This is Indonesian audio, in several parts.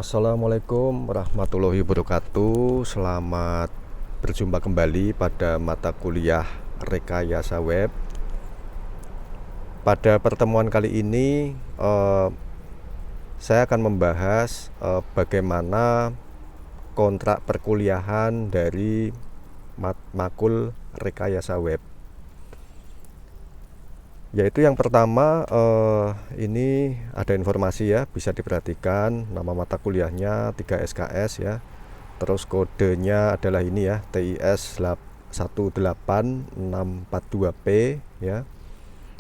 Assalamualaikum warahmatullahi wabarakatuh. Selamat berjumpa kembali pada mata kuliah Rekayasa Web. Pada pertemuan kali ini saya akan membahas bagaimana kontrak perkuliahan dari makul Rekayasa Web. Yaitu yang pertama, ini ada informasi ya, bisa diperhatikan nama mata kuliahnya 3 SKS ya. Terus kodenya adalah ini ya, TIS 18642P ya.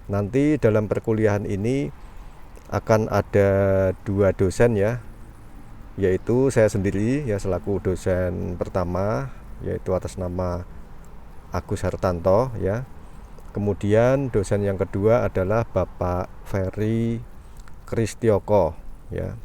Nanti dalam perkuliahan ini akan ada 2 dosen ya, yaitu saya sendiri ya selaku dosen pertama, yaitu atas nama Agus Hartanto ya. Kemudian dosen yang kedua adalah Bapak Ferry Kristioko ya.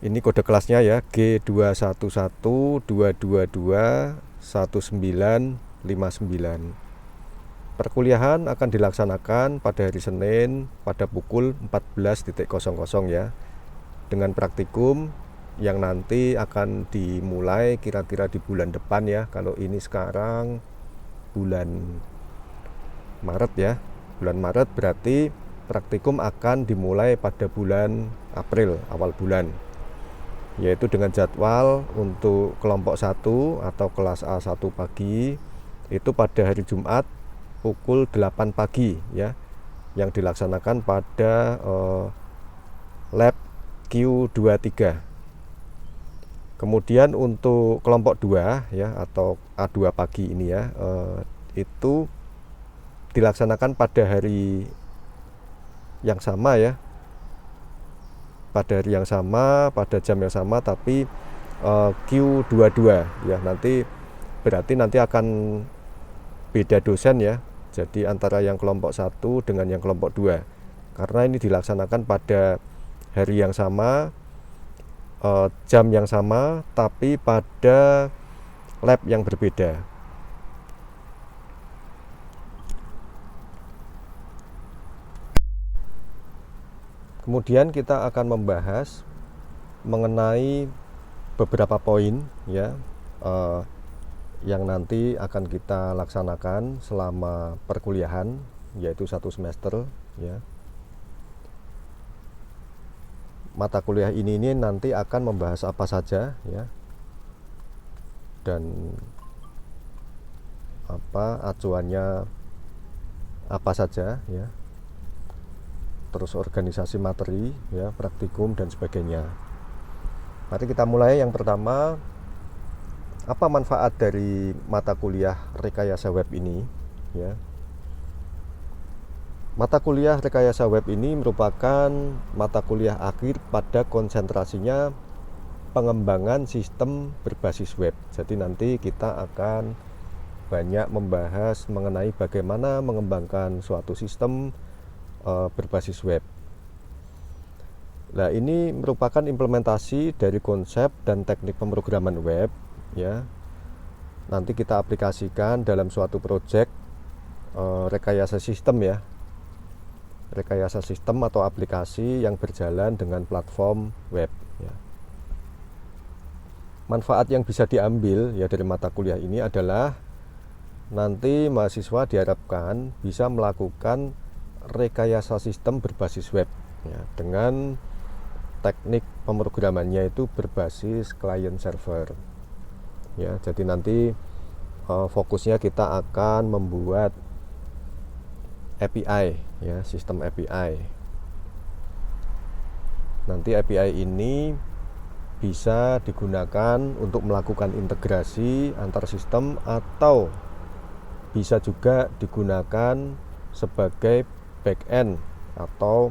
Ini kode kelasnya ya, G211222199. Perkuliahan akan dilaksanakan pada hari Senin pada pukul 14.00 ya, dengan praktikum yang nanti akan dimulai kira-kira di bulan depan ya. Kalau ini sekarang bulan Maret ya, bulan Maret berarti praktikum akan dimulai pada bulan April, awal bulan, yaitu dengan jadwal untuk kelompok 1 atau kelas A1 pagi itu pada hari Jumat pukul 8 pagi ya, yang dilaksanakan pada lab Q23. Kemudian untuk kelompok 2 ya, atau A2 pagi ini ya, itu dilaksanakan pada hari yang sama ya, pada hari yang sama, pada jam yang sama, tapi Q22 ya. Nanti berarti nanti akan beda dosen ya, jadi antara yang kelompok 1 dengan yang kelompok 2, karena ini dilaksanakan pada hari yang sama, jam yang sama, tapi pada lab yang berbeda. Kemudian kita akan membahas mengenai beberapa poin ya, yang nanti akan kita laksanakan selama perkuliahan, yaitu 1 semester ya. Mata kuliah ini nanti akan membahas apa saja ya, dan acuannya apa saja ya, terus organisasi materi ya, praktikum dan sebagainya. Mari kita mulai. Yang pertama, apa manfaat dari mata kuliah Rekayasa Web ini ya. Mata kuliah Rekayasa Web ini merupakan mata kuliah akhir pada konsentrasinya pengembangan sistem berbasis web. Jadi nanti kita akan banyak membahas mengenai bagaimana mengembangkan suatu sistem berbasis web. Nah, ini merupakan implementasi dari konsep dan teknik pemrograman web ya. Nanti kita aplikasikan dalam suatu proyek rekayasa sistem ya. Rekayasa sistem atau aplikasi yang berjalan dengan platform web ya. Manfaat yang bisa diambil ya dari mata kuliah ini adalah nanti mahasiswa diharapkan bisa melakukan rekayasa sistem berbasis web ya, dengan teknik pemrogramannya itu berbasis client server ya. Jadi nanti fokusnya kita akan membuat API ya, sistem API. Nanti API ini bisa digunakan untuk melakukan integrasi antar sistem, atau bisa juga digunakan sebagai backend atau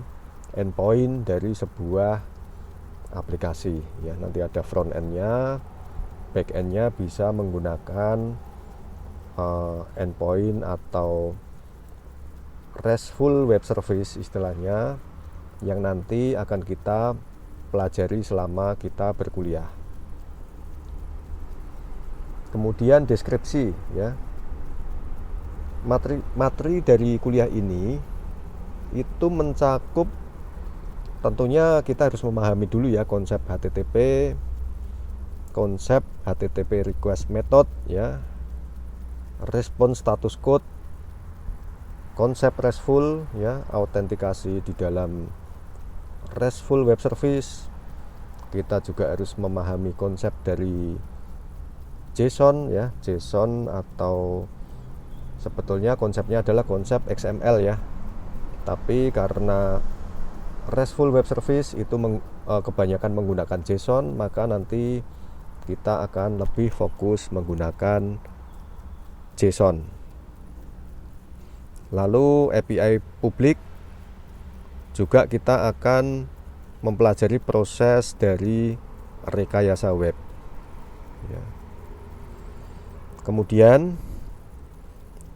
endpoint dari sebuah aplikasi ya. Nanti ada front end-nya, back end-nya bisa menggunakan endpoint atau RESTful web service istilahnya, yang nanti akan kita pelajari selama kita berkuliah. Kemudian deskripsi ya. Materi dari kuliah ini itu mencakup tentunya kita harus memahami dulu ya konsep HTTP request method ya, response status code, konsep RESTful ya, autentikasi di dalam RESTful web service. Kita juga harus memahami konsep dari JSON ya, JSON atau sebetulnya konsepnya adalah konsep XML ya. Tapi karena RESTful web service itu kebanyakan menggunakan JSON, maka nanti kita akan lebih fokus menggunakan JSON. Lalu API publik juga kita akan mempelajari proses dari rekayasa web ya. Kemudian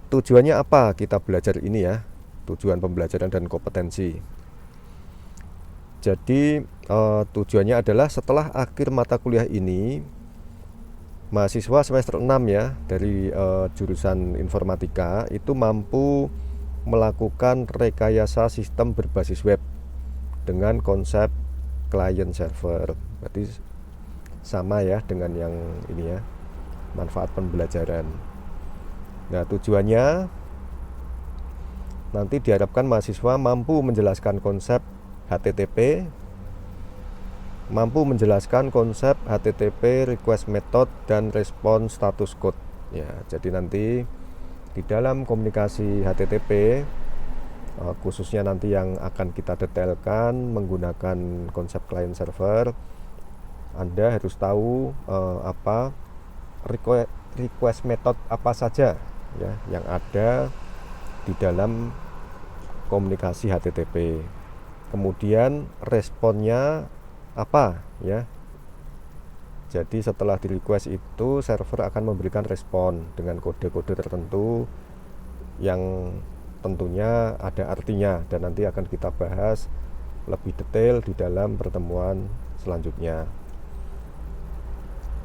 tujuannya apa kita belajar ini ya, tujuan pembelajaran dan kompetensi. Jadi tujuannya adalah setelah akhir mata kuliah ini, mahasiswa semester 6 ya dari jurusan informatika itu mampu melakukan rekayasa sistem berbasis web dengan konsep client server. Berarti sama ya dengan yang ini ya, manfaat pembelajaran. Nah, tujuannya nanti diharapkan mahasiswa mampu menjelaskan konsep HTTP, mampu menjelaskan konsep HTTP request method dan response status code ya. Jadi nanti di dalam komunikasi HTTP khususnya nanti yang akan kita detailkan menggunakan konsep client server, Anda harus tahu apa request method apa saja ya yang ada di dalam komunikasi HTTP. Kemudian responnya apa ya. Jadi setelah di request itu server akan memberikan respon dengan kode-kode tertentu yang tentunya ada artinya, dan nanti akan kita bahas lebih detail di dalam pertemuan selanjutnya.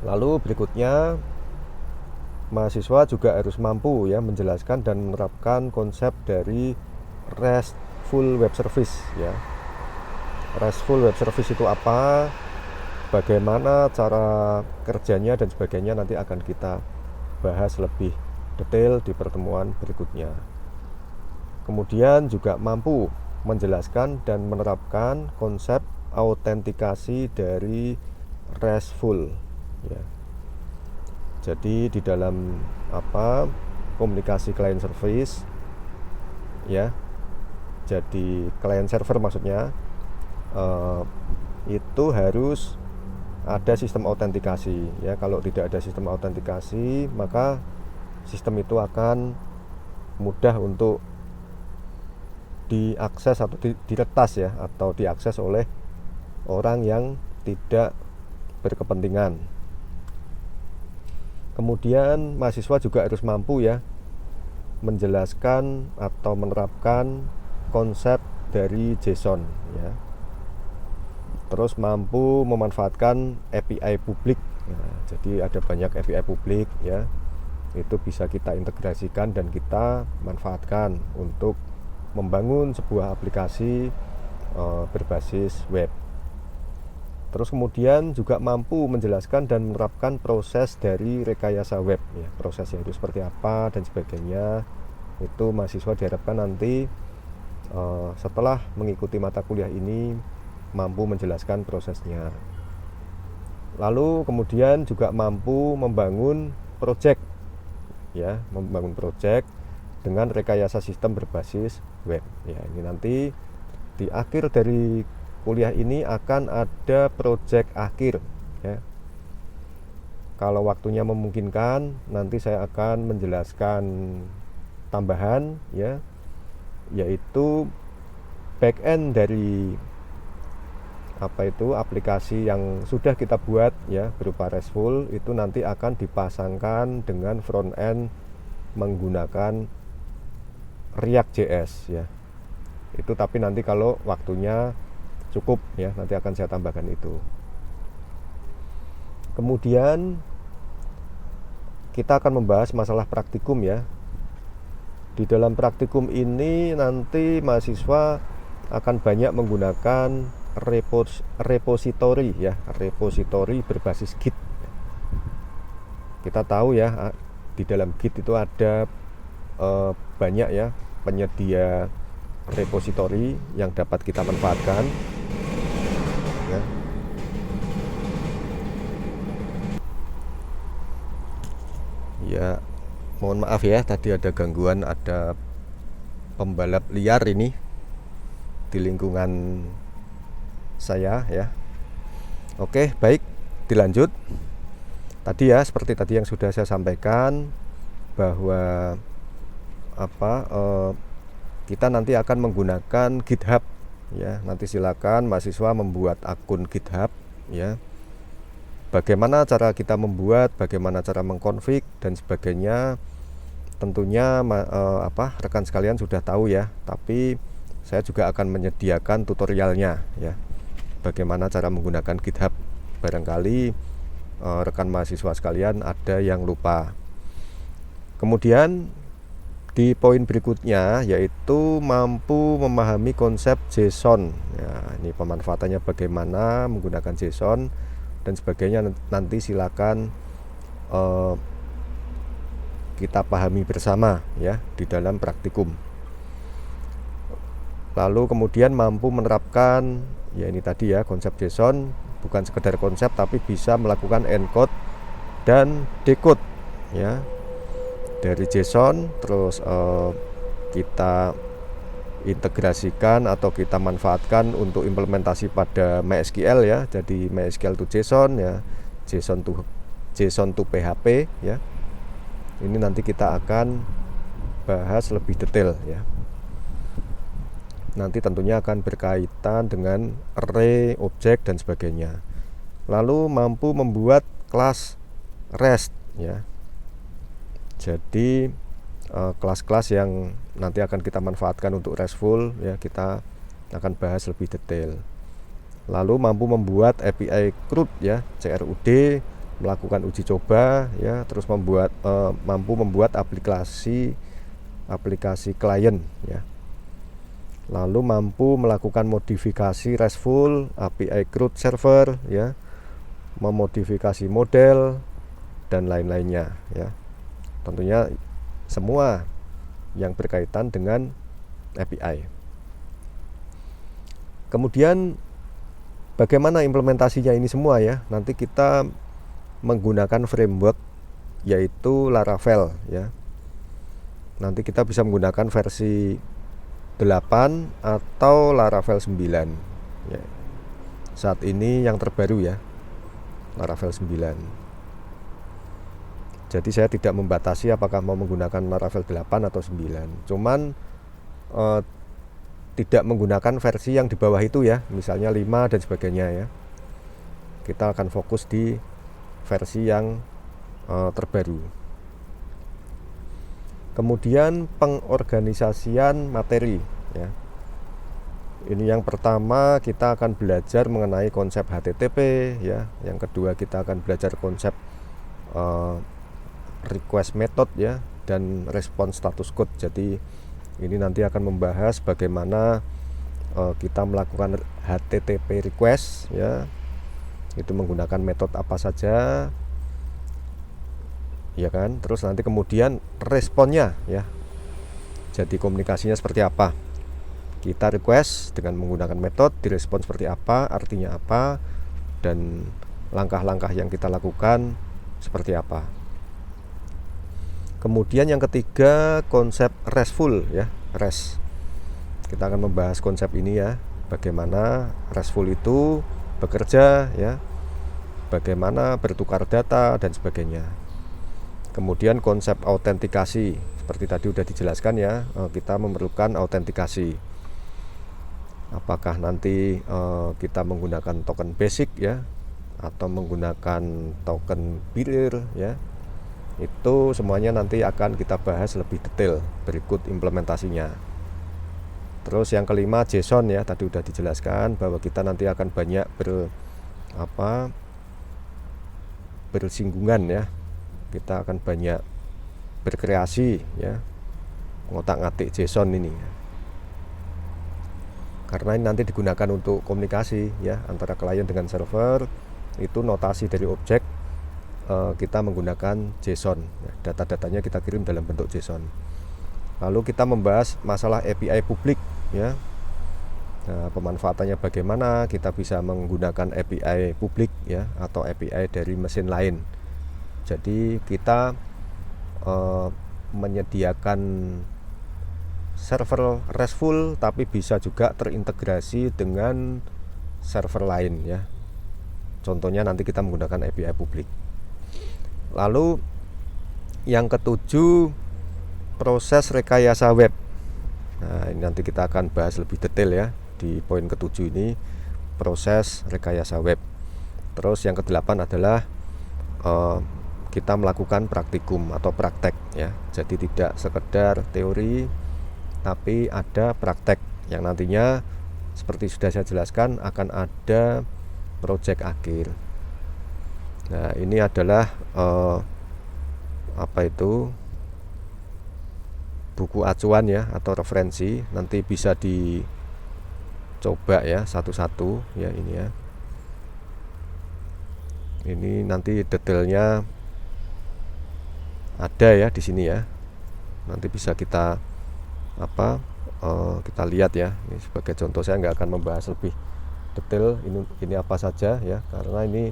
Lalu berikutnya mahasiswa juga harus mampu ya menjelaskan dan menerapkan konsep dari RESTful web service ya. RESTful web service itu apa, bagaimana cara kerjanya dan sebagainya nanti akan kita bahas lebih detail di pertemuan berikutnya. Kemudian juga mampu menjelaskan dan menerapkan konsep autentikasi dari RESTful ya. Jadi di dalam komunikasi client service ya, jadi client server maksudnya itu harus ada sistem autentikasi ya. Kalau tidak ada sistem autentikasi, maka sistem itu akan mudah untuk diakses atau diretas ya, atau diakses oleh orang yang tidak berkepentingan. Kemudian mahasiswa juga harus mampu ya menjelaskan atau menerapkan konsep dari JSON ya. Terus mampu memanfaatkan API publik ya. Jadi ada banyak API publik ya, itu bisa kita integrasikan dan kita manfaatkan untuk membangun sebuah aplikasi berbasis web. Terus kemudian juga mampu menjelaskan dan menerapkan proses dari rekayasa web ya, prosesnya itu seperti apa dan sebagainya. Itu mahasiswa diharapkan nanti setelah mengikuti mata kuliah ini mampu menjelaskan prosesnya. Lalu kemudian juga mampu membangun project ya, membangun project dengan rekayasa sistem berbasis web ya. Ini nanti di akhir dari kuliah ini akan ada project akhir ya. Kalau waktunya memungkinkan, nanti saya akan menjelaskan tambahan ya, yaitu backend dari aplikasi yang sudah kita buat ya berupa RESTful, itu nanti akan dipasangkan dengan front end menggunakan React.js ya. Itu tapi nanti kalau waktunya cukup ya, nanti akan saya tambahkan itu. Kemudian kita akan membahas masalah praktikum ya. Di dalam praktikum ini nanti mahasiswa akan banyak menggunakan repository ya, repository berbasis Git. Kita tahu ya, di dalam Git itu ada banyak ya penyedia repository yang dapat kita manfaatkan ya. Ya, mohon maaf ya, tadi ada gangguan, ada pembalap liar ini di lingkungan saya ya. Oke, baik, dilanjut. Tadi ya, seperti tadi yang sudah saya sampaikan bahwa kita nanti akan menggunakan GitHub ya. Nanti silakan mahasiswa membuat akun GitHub ya. Bagaimana cara kita membuat, bagaimana cara mengkonfig dan sebagainya, tentunya rekan sekalian sudah tahu ya. Tapi saya juga akan menyediakan tutorialnya ya, bagaimana cara menggunakan GitHub. Barangkali rekan mahasiswa sekalian ada yang lupa. Kemudian di poin berikutnya yaitu mampu memahami konsep JSON ya. Ini pemanfaatannya bagaimana menggunakan JSON dan sebagainya, nanti silakan kita pahami bersama ya di dalam praktikum. Lalu kemudian mampu menerapkan ya, ini tadi ya, konsep JSON bukan sekedar konsep tapi bisa melakukan encode dan decode ya dari JSON. Terus kita integrasikan atau kita manfaatkan untuk implementasi pada MySQL ya. Jadi MySQL to JSON ya, JSON to PHP ya. Ini nanti kita akan bahas lebih detail ya. Nanti tentunya akan berkaitan dengan array, objek dan sebagainya. Lalu mampu membuat kelas REST ya. Jadi kelas-kelas yang nanti akan kita manfaatkan untuk RESTful ya, kita akan bahas lebih detail. Lalu mampu membuat API CRUD ya, CRUD, melakukan uji coba ya, terus mampu membuat aplikasi klien ya. Lalu mampu melakukan modifikasi RESTful, API CRUD server ya, memodifikasi model dan lain-lainnya ya. Tentunya semua yang berkaitan dengan API. Kemudian bagaimana implementasinya ini semua ya? Nanti kita menggunakan framework yaitu Laravel ya. Nanti kita bisa menggunakan versi 8 atau Laravel 9 ya. Saat ini yang terbaru ya, Laravel 9. Jadi saya tidak membatasi apakah mau menggunakan Laravel 8 atau 9. Cuman tidak menggunakan versi yang di bawah itu ya, misalnya 5 dan sebagainya ya. Kita akan fokus di versi yang terbaru. Kemudian pengorganisasian materi ya. Ini yang pertama, kita akan belajar mengenai konsep HTTP ya. Yang kedua, kita akan belajar konsep request method ya, dan response status code. Jadi ini nanti akan membahas bagaimana kita melakukan HTTP request ya, itu menggunakan metode apa saja ya kan. Terus nanti kemudian responnya ya, jadi komunikasinya seperti apa. Kita request dengan menggunakan metode, direspon seperti apa, artinya apa, dan langkah-langkah yang kita lakukan seperti apa. Kemudian yang ketiga, konsep RESTful ya, REST. Kita akan membahas konsep ini ya, bagaimana RESTful itu bekerja ya, bagaimana bertukar data dan sebagainya. Kemudian konsep autentikasi, seperti tadi sudah dijelaskan ya, kita memerlukan autentikasi. Apakah nanti kita menggunakan token basic ya, atau menggunakan token bilir ya. Itu semuanya nanti akan kita bahas lebih detail berikut implementasinya. Terus yang kelima, JSON ya, tadi sudah dijelaskan bahwa kita nanti akan banyak bersinggungan ya. Kita akan banyak berkreasi ya, ngotak-ngatik JSON ini. karena ini nanti digunakan untuk komunikasi ya antara klien dengan server. Itu notasi dari objek kita menggunakan JSON, data-datanya kita kirim dalam bentuk JSON. Lalu kita membahas masalah API publik ya. Nah, pemanfaatannya bagaimana, kita bisa menggunakan API publik ya atau API dari mesin lain. Jadi kita menyediakan server RESTful tapi bisa juga terintegrasi dengan server lain ya. Contohnya nanti kita menggunakan API publik. Lalu yang ketujuh, proses rekayasa web. Nah, ini nanti kita akan bahas lebih detail ya di poin ketujuh ini, proses rekayasa web. Terus yang kedelapan adalah kita melakukan praktikum atau praktek ya. Jadi tidak sekedar teori tapi ada praktek yang nantinya seperti sudah saya jelaskan akan ada proyek akhir. Nah, ini adalah buku acuan ya atau referensi, nanti bisa dicoba ya satu-satu ya ini ya. Ini nanti detailnya ada ya di sini ya. Nanti bisa kita kita lihat ya. Ini sebagai contoh, saya nggak akan membahas lebih detail ini apa saja ya, karena ini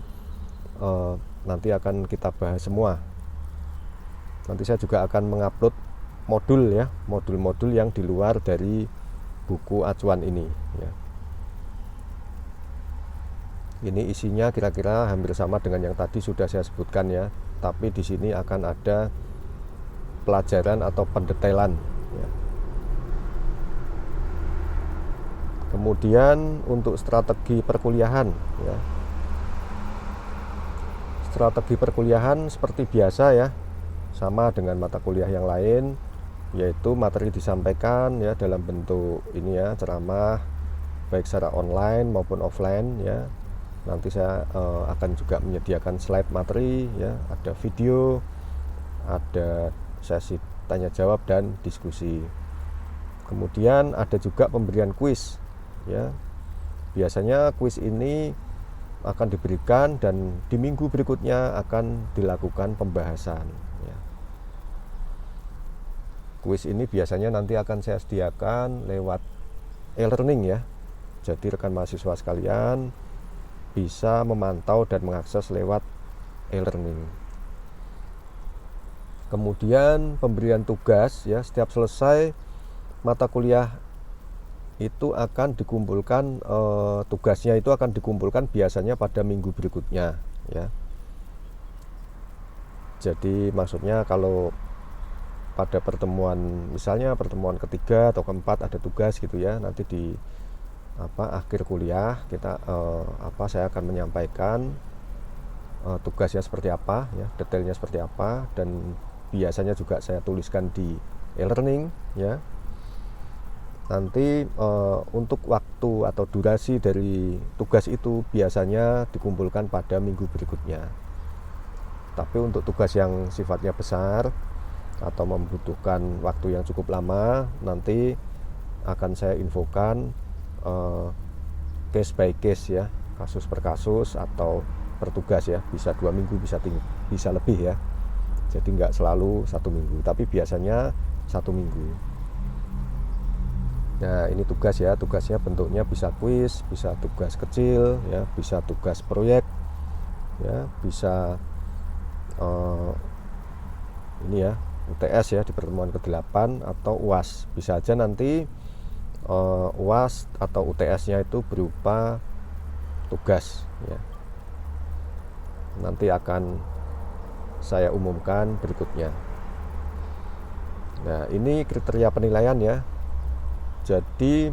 nanti akan kita bahas semua. Nanti saya juga akan mengupload modul ya, modul-modul yang di luar dari buku acuan ini ya. Ini isinya kira-kira hampir sama dengan yang tadi sudah saya sebutkan ya, tapi di sini akan ada pelajaran atau pendetailan ya. Kemudian untuk strategi perkuliahan ya. Strategi perkuliahan seperti biasa ya, sama dengan mata kuliah yang lain, yaitu materi disampaikan ya dalam bentuk ini ya, ceramah baik secara online maupun offline ya. Nanti saya akan juga menyediakan slide materi ya, ada video, ada sesi tanya jawab dan diskusi. Kemudian ada juga pemberian kuis ya. Biasanya kuis ini akan diberikan dan di minggu berikutnya akan dilakukan pembahasan ya. Kuis ini biasanya nanti akan saya sediakan lewat e-learning ya. Jadi rekan mahasiswa sekalian bisa memantau dan mengakses lewat e-learning. Kemudian pemberian tugas ya, setiap selesai mata kuliah itu akan dikumpulkan, tugasnya itu akan dikumpulkan biasanya pada minggu berikutnya ya. Jadi maksudnya kalau pada pertemuan, misalnya pertemuan ketiga atau keempat ada tugas gitu ya, nanti di akhir kuliah kita saya akan menyampaikan tugasnya seperti apa ya, detailnya seperti apa, dan biasanya juga saya tuliskan di e-learning ya. Nanti untuk waktu atau durasi dari tugas itu biasanya dikumpulkan pada minggu berikutnya. Tapi untuk tugas yang sifatnya besar atau membutuhkan waktu yang cukup lama, nanti akan saya infokan case by case ya, kasus per kasus atau per tugas ya, bisa 2 minggu, bisa lebih ya. Jadi nggak selalu 1 minggu, tapi biasanya 1 minggu. Nah, ini tugas ya, tugasnya bentuknya bisa kuis, bisa tugas kecil ya, bisa tugas proyek ya, bisa ini ya, UTS ya di pertemuan ke-8 atau UAS. Bisa aja nanti UAS atau UTS-nya itu berupa tugas ya. Nanti akan saya umumkan berikutnya. Nah, ini kriteria penilaian ya. Jadi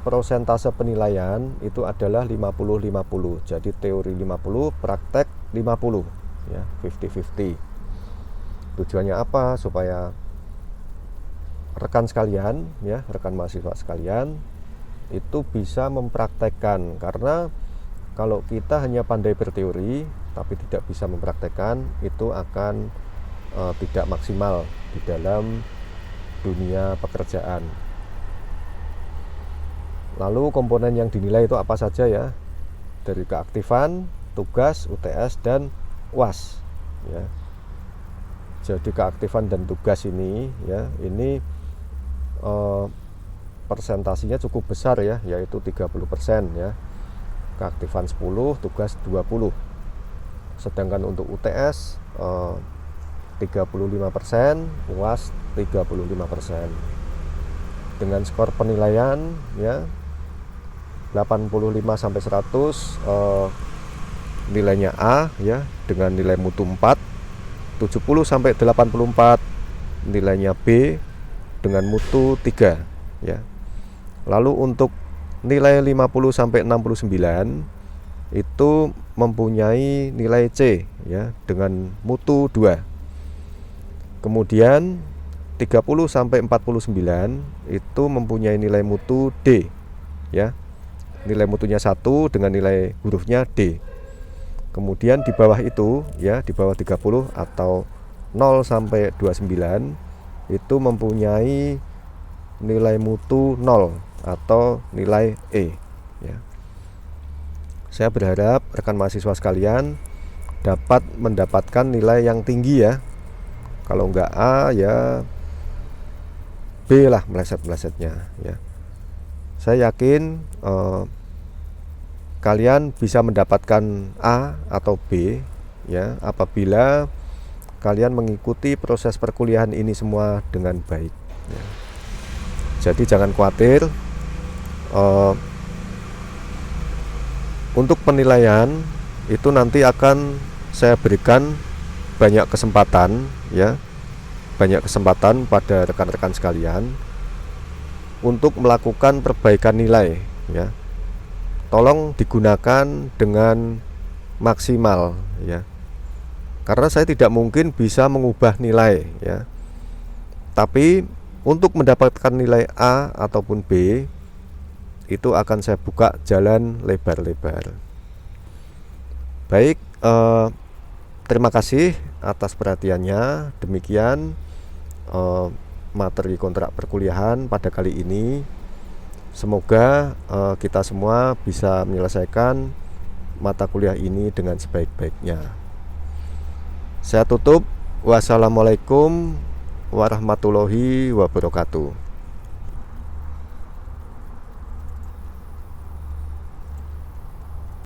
persentase penilaian itu adalah 50-50. Jadi teori 50, praktek 50 ya, 50-50. Tujuannya apa? Supaya rekan sekalian ya, rekan mahasiswa sekalian itu bisa mempraktekkan, karena kalau kita hanya pandai berteori tapi tidak bisa mempraktekkan, itu akan tidak maksimal di dalam dunia pekerjaan. Lalu komponen yang dinilai itu apa saja ya? Dari keaktifan, tugas, UTS, dan UAS ya. Jadi keaktifan dan tugas ini ya, ini persentasinya cukup besar ya, yaitu 30% ya. Keaktifan 10, tugas 20. Sedangkan untuk UTS 35%, UAS 35%. Dengan skor penilaian ya 85 sampai 100 nilainya A ya, dengan nilai mutu 4. 70 sampai 84 nilainya B dengan mutu 3 ya. Lalu untuk nilai 50 sampai 69 itu mempunyai nilai C ya, dengan mutu 2. Kemudian 30 sampai 49 itu mempunyai nilai mutu D ya. Nilai mutunya 1 dengan nilai hurufnya D. Kemudian di bawah itu ya, di bawah 30 atau 0 sampai 29 itu mempunyai nilai mutu 0 atau nilai E ya. Saya berharap rekan mahasiswa sekalian dapat mendapatkan nilai yang tinggi ya. Kalau enggak A ya B lah meleset-melesetnya ya. Saya yakin kalian bisa mendapatkan A atau B ya, apabila kalian mengikuti proses perkuliahan ini semua dengan baik ya. Jadi jangan khawatir, untuk penilaian itu nanti akan saya berikan banyak kesempatan ya, banyak kesempatan pada rekan-rekan sekalian untuk melakukan perbaikan nilai ya. Tolong digunakan dengan maksimal ya, karena saya tidak mungkin bisa mengubah nilai ya. Tapi untuk mendapatkan nilai A ataupun B itu akan saya buka jalan lebar-lebar. Baik, terima kasih atas perhatiannya. Demikian materi kontrak perkuliahan pada kali ini. Semoga kita semua bisa menyelesaikan mata kuliah ini dengan sebaik-baiknya. Saya tutup. Wassalamualaikum warahmatullahi wabarakatuh.